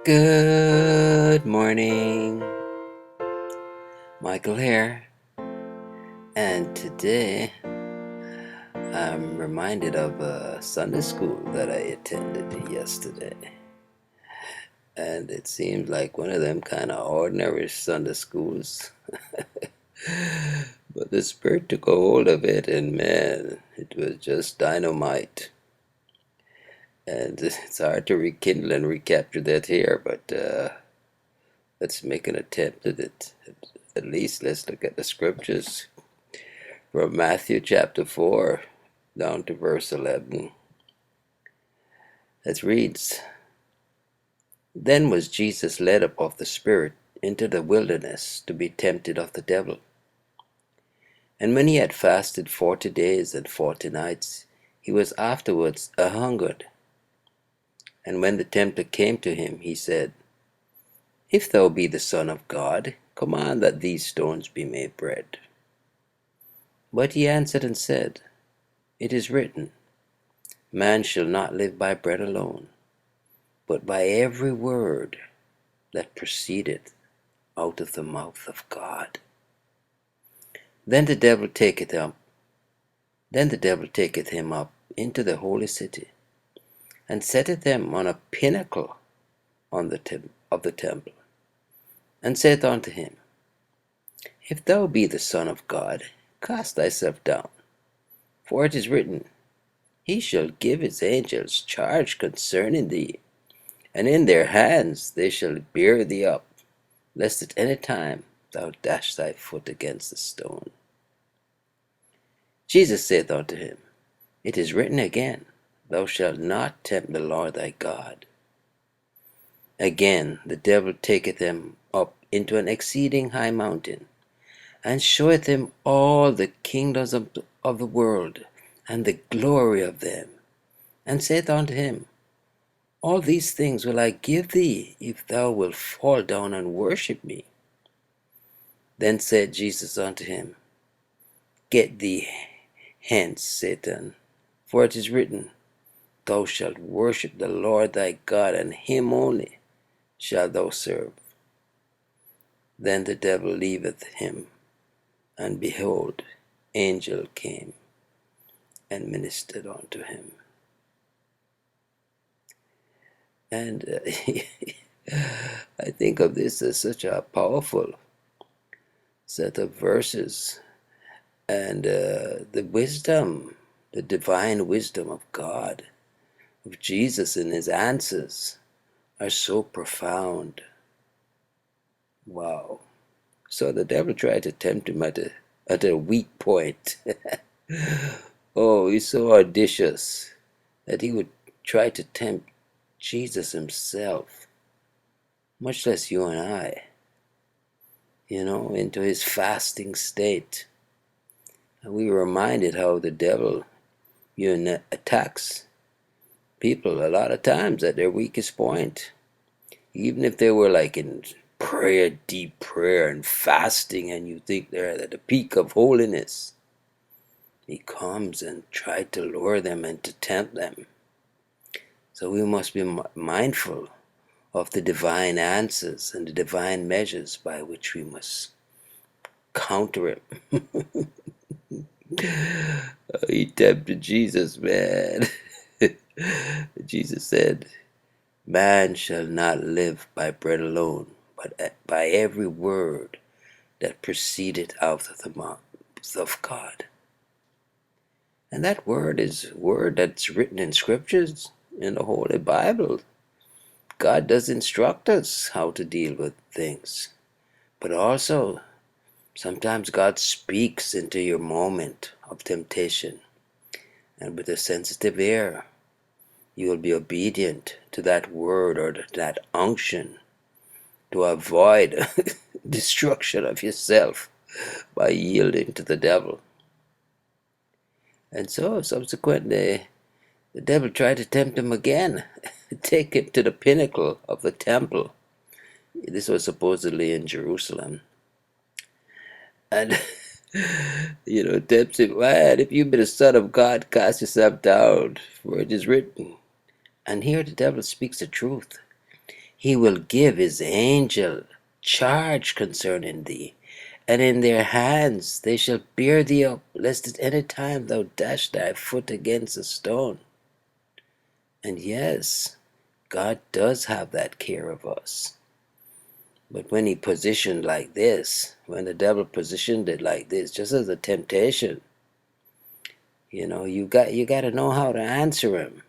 Good morning, Michael here, and today I'm reminded of a Sunday school that I attended yesterday, and it seemed like one of them kind of ordinary Sunday schools, but the Spirit took a hold of it, and man, it was just dynamite. And it's hard to rekindle and recapture that here, but let's make an attempt at it. At least let's look at the scriptures from Matthew chapter 4 down to verse 11. It reads, Then was Jesus led up of the Spirit into the wilderness to be tempted of the devil. And when he had fasted 40 days and 40 nights, he was afterwards a-hungered. And when the tempter came to him, he said, If thou be the Son of God, command that these stones be made bread. But he answered and said, It is written, Man shall not live by bread alone, but by every word that proceedeth out of the mouth of God. Then the devil taketh him up into the holy city, and setteth him on a pinnacle of the temple, and saith unto him, If thou be the Son of God, cast thyself down, for it is written, He shall give his angels charge concerning thee, and in their hands they shall bear thee up, lest at any time thou dash thy foot against a stone. Jesus saith unto him, It is written again, Thou shalt not tempt the Lord thy God. Again the devil taketh him up into an exceeding high mountain, and showeth him all the kingdoms of the world, and the glory of them, and saith unto him, All these things will I give thee, if thou wilt fall down and worship me. Then said Jesus unto him, Get thee hence, Satan, for it is written, Thou shalt worship the Lord thy God, and him only shalt thou serve. Then the devil leaveth him, and behold, angel came and ministered unto him. And I think of this as such a powerful set of verses, and the wisdom, the divine wisdom of God, of Jesus and his answers are so profound. Wow. So the devil tried to tempt him at a weak point. Oh, he's so audacious that he would try to tempt Jesus himself, much less you and I, into his fasting state. And we were reminded how the devil attacks people a lot of times at their weakest point. Even if they were like in prayer, deep prayer and fasting, and you think they're at the peak of holiness, he comes and tries to lure them and to tempt them. So we must be mindful of the divine answers and the divine measures by which we must counter it. He tempted Jesus, man. Jesus said, Man shall not live by bread alone, but by every word that proceedeth out of the mouth of God. And that word is word that's written in scriptures, in the Holy Bible. God does instruct us how to deal with things. But also, sometimes God speaks into your moment of temptation. And with a sensitive ear, you will be obedient to that word or to that unction to avoid destruction of yourself by yielding to the devil. And so subsequently, the devil tried to tempt him again, take him to the pinnacle of the temple. This was supposedly in Jerusalem. And, tempts him, man, if you be the Son of God, cast yourself down, for it is written. And here the devil speaks the truth. He will give his angel charge concerning thee, and in their hands they shall bear thee up, lest at any time thou dash thy foot against a stone. And yes, God does have that care of us. But when he positioned like this, when the devil positioned it like this, just as a temptation, you got to know how to answer him.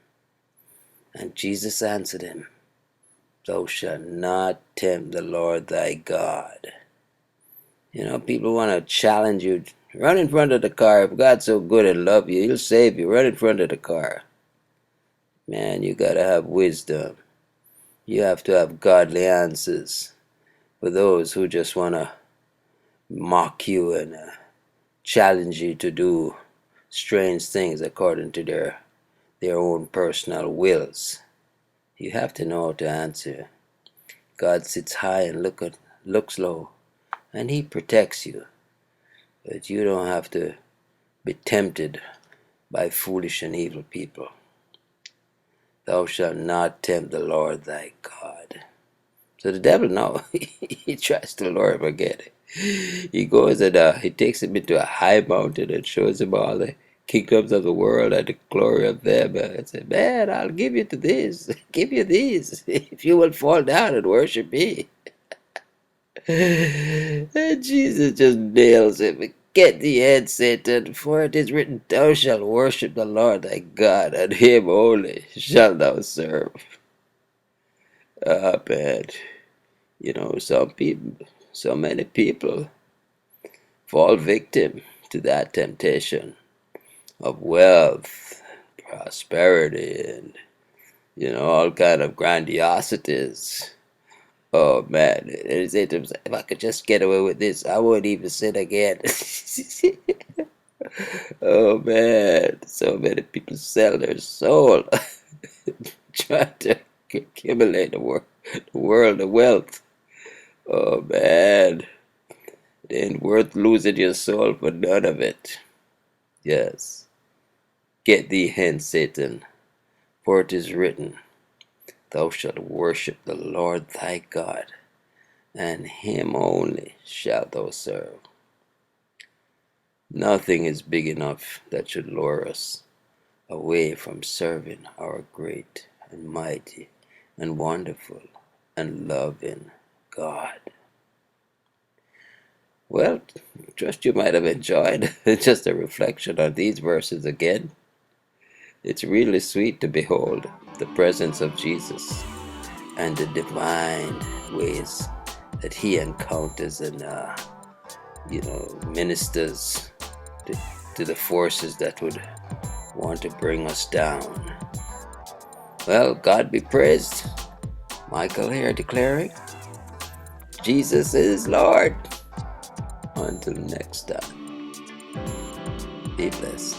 And Jesus answered him, "Thou shalt not tempt the Lord thy God." People want to challenge you. Run in front of the car. If God's so good and love you, he'll save you. Run in front of the car. Man, you got to have wisdom. You have to have godly answers for those who just want to mock you and challenge you to do strange things according to their own personal wills. You have to know how to answer. God sits high and looks low, and he protects you. But you don't have to be tempted by foolish and evil people. Thou shalt not tempt the Lord thy God. So the devil, no, he tries to lure him again. He goes and he takes him into a high mountain and shows him all the kingdoms of the world and the glory of them. And said, "Man, I'll give you to this, give you these, if you will fall down and worship me." And Jesus just nails him. "Get thee hence, Satan, for it is written, Thou shalt worship the Lord thy God, and him only shalt thou serve." Ah, man. So many people fall victim to that temptation of wealth, prosperity, and all kind of grandiosities. Oh man, they say to themselves, "If I could just get away with this, I won't even sin again." Oh man, so many people sell their soul trying to accumulate the world of wealth. Oh man, it ain't worth losing your soul for none of it. Yes. Get thee hence, Satan, for it is written, Thou shalt worship the Lord thy God, and him only shalt thou serve. Nothing is big enough that should lure us away from serving our great and mighty and wonderful and loving God. Well, trust you might have enjoyed just a reflection on these verses again. It's really sweet to behold the presence of Jesus and the divine ways that he encounters and ministers to the forces that would want to bring us down. Well, God be praised. Michael here declaring, Jesus is Lord. Until next time, be blessed.